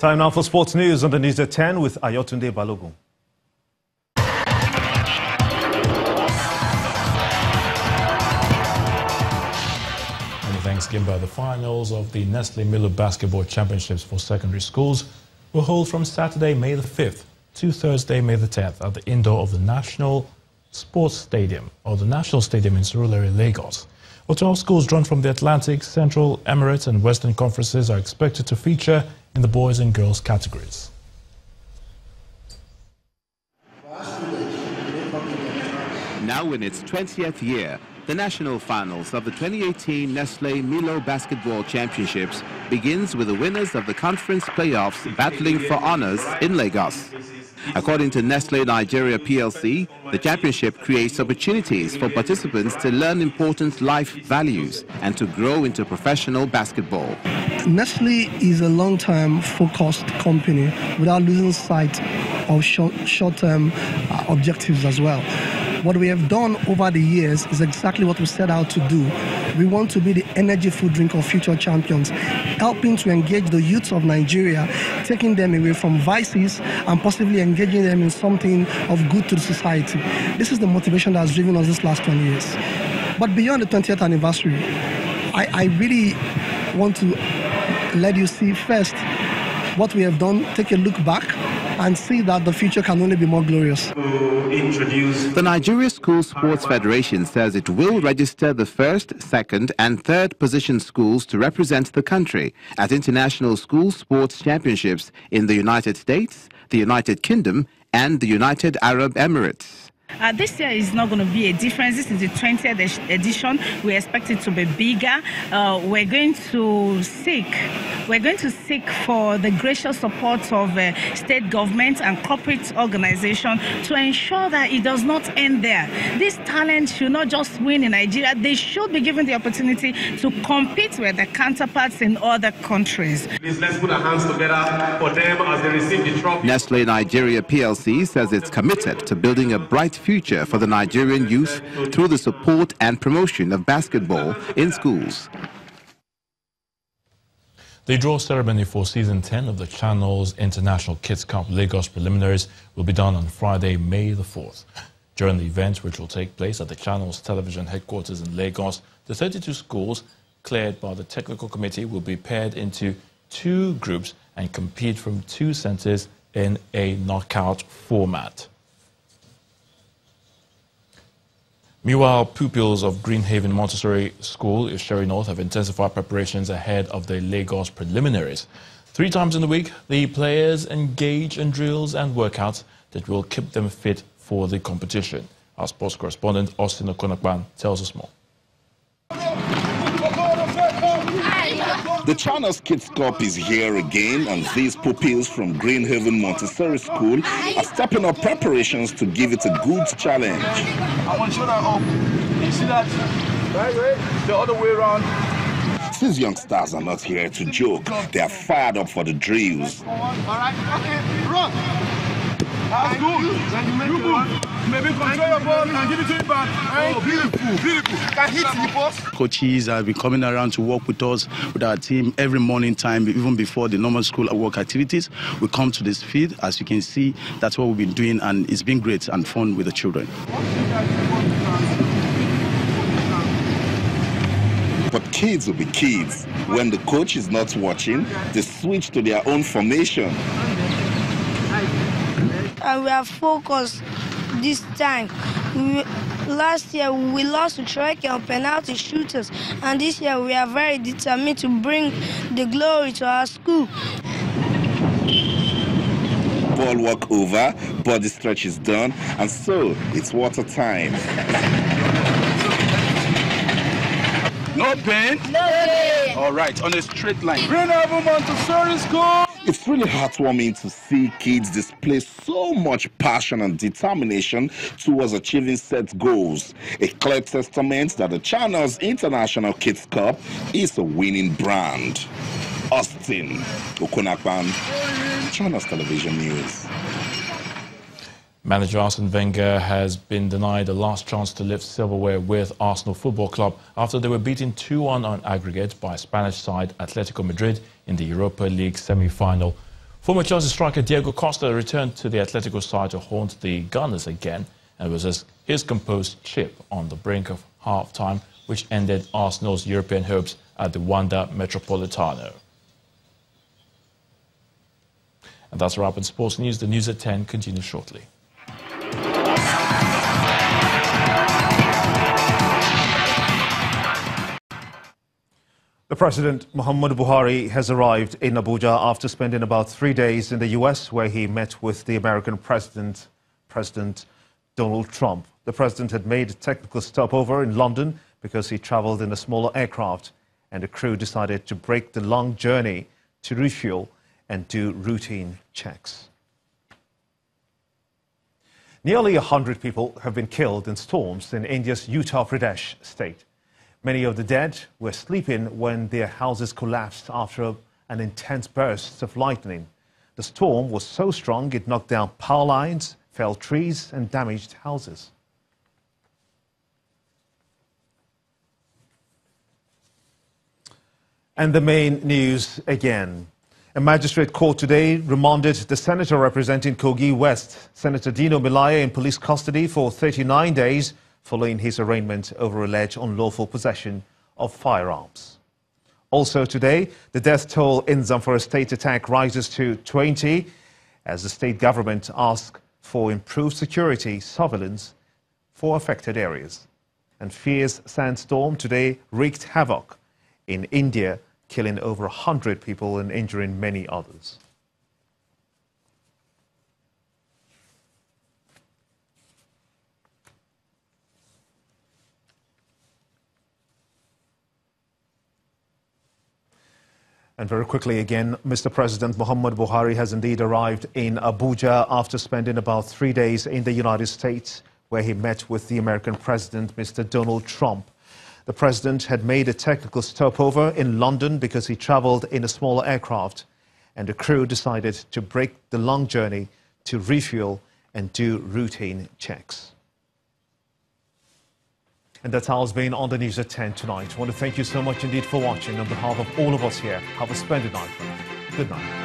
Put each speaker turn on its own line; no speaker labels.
Time now for sports news on the news at 10 with Ayotunde Balogun.
Many thanks, Gimba. The finals of the Nestle Milo Basketball Championships for secondary schools will hold from Saturday, May the 5th to Thursday, May the 10th at the indoor of the National Sports Stadium, or the National Stadium in Surulere, Lagos. Well, 12 schools drawn from the Atlantic, Central, Emirates and Western conferences are expected to feature in the boys and girls categories.
Now in its 20th year, the national finals of the 2018 Nestle Milo Basketball Championships begins with the winners of the conference playoffs battling for honors in Lagos. According to Nestle Nigeria PLC, the championship creates opportunities for participants to learn important life values and to grow into professional basketball.
Nestle is a long-term focused company without losing sight of short-term objectives as well. What we have done over the years is exactly what we set out to do. We want to be the energy food drink of future champions, helping to engage the youths of Nigeria, taking them away from vices and possibly engaging them in something of good to the society. This is the motivation that has driven us this last 20 years. But beyond the 20th anniversary, I really want to let you see first what we have done, take a look back, and see that the future can only be more glorious.
The Nigeria School Sports Federation says it will register the first, second and third position schools to represent the country at international school sports championships in the United States, the United Kingdom and the United Arab Emirates.
This year is not going to be a difference. This is the 20th edition. We expect it to be bigger. We're going to seek for the gracious support of state governments and corporate organizations to ensure that it does not end there. This talent should not just win in Nigeria. They should be given the opportunity to compete with their counterparts in other countries.
Please, let's put our hands together for them as they receive the trophy.
Nestle Nigeria PLC says it's committed to building a bright future for the Nigerian youth through the support and promotion of basketball in schools.
The draw ceremony for Season 10 of the Channel's International Kids Cup Lagos Preliminaries will be done on Friday, May the 4th. During the event, which will take place at the Channel's television headquarters in Lagos, the 32 schools cleared by the technical committee will be paired into 2 groups and compete from 2 centers in a knockout format. Meanwhile, pupils of Greenhaven Montessori School in Sherry North have intensified preparations ahead of the Lagos preliminaries. 3 times in the week, the players engage in drills and workouts that will keep them fit for the competition. Our sports correspondent, Austin Okonakpan, tells us more.
The Channel's Kids Cup is here again, and these pupils from Greenhaven Montessori School are stepping up preparations to give it a good challenge.
I want to show that up. You see that? Right? The other way around.
These youngsters are not here to joke. They are fired up for the drills.
All right, okay, run. That's good. Then you make it one. Maybe control your ball and give it to him back. Oh, beautiful, beautiful. Can hit the boss.
Coaches have been coming around to work with us, with our team, every morning time, even before the normal school work activities. We come to this field. As you can see, that's what we've been doing, and it's been great and fun with the children.
But kids will be kids. When the coach is not watching, they switch to their own formation.
And we are focused this time. Last year we lost to Troika on penalty shooters, and this year we are very determined to bring the glory to our school.
Ball walk over, body stretch is done, and so it's water time.
No pain?
No pain.
All right, on a straight line.
Greenhaven Montessori School.
It's really heartwarming to see kids display so much passion and determination towards achieving set goals. A clear testament that the Channel's International Kids Cup is a winning brand. Austin Okonakpan, Channel's Television News.
Manager Arsene Wenger has been denied the last chance to lift silverware with Arsenal Football Club after they were beaten 2-1 on aggregate by Spanish side Atletico Madrid in the Europa League semi-final. Former Chelsea striker Diego Costa returned to the Atletico side to haunt the Gunners again, and was his composed chip on the brink of half-time, which ended Arsenal's European hopes at the Wanda Metropolitano. And that's a wrap in sports news. The news at 10 continues shortly.
The President, Muhammadu Buhari, has arrived in Abuja after spending about 3 days in the U.S., where he met with the American President Donald Trump. The President had made a technical stopover in London because he traveled in a smaller aircraft, and the crew decided to break the long journey to refuel and do routine checks. Nearly 100 people have been killed in storms in India's Uttar Pradesh state. Many of the dead were sleeping when their houses collapsed after an intense burst of lightning. The storm was so strong it knocked down power lines, felled trees and damaged houses. And the main news again. A magistrate court today remanded the senator representing Kogi West, Senator Dino Milaya, in police custody for 39 days following his arraignment over alleged unlawful possession of firearms. Also today, the death toll in Zamfara state attack rises to 20 as the state government asks for improved security surveillance for affected areas. And fierce sandstorm today wreaked havoc in India, killing over 100 people and injuring many others. And very quickly again, Mr. President Muhammadu Buhari has indeed arrived in Abuja after spending about 3 days in the United States, where he met with the American President, Mr. Donald Trump. The President had made a technical stopover in London because he traveled in a smaller aircraft, and the crew decided to break the long journey to refuel and do routine checks. And that's how it's been on the news at 10 tonight. I want to thank you so much indeed for watching. On behalf of all of us here, have a splendid night. Good night.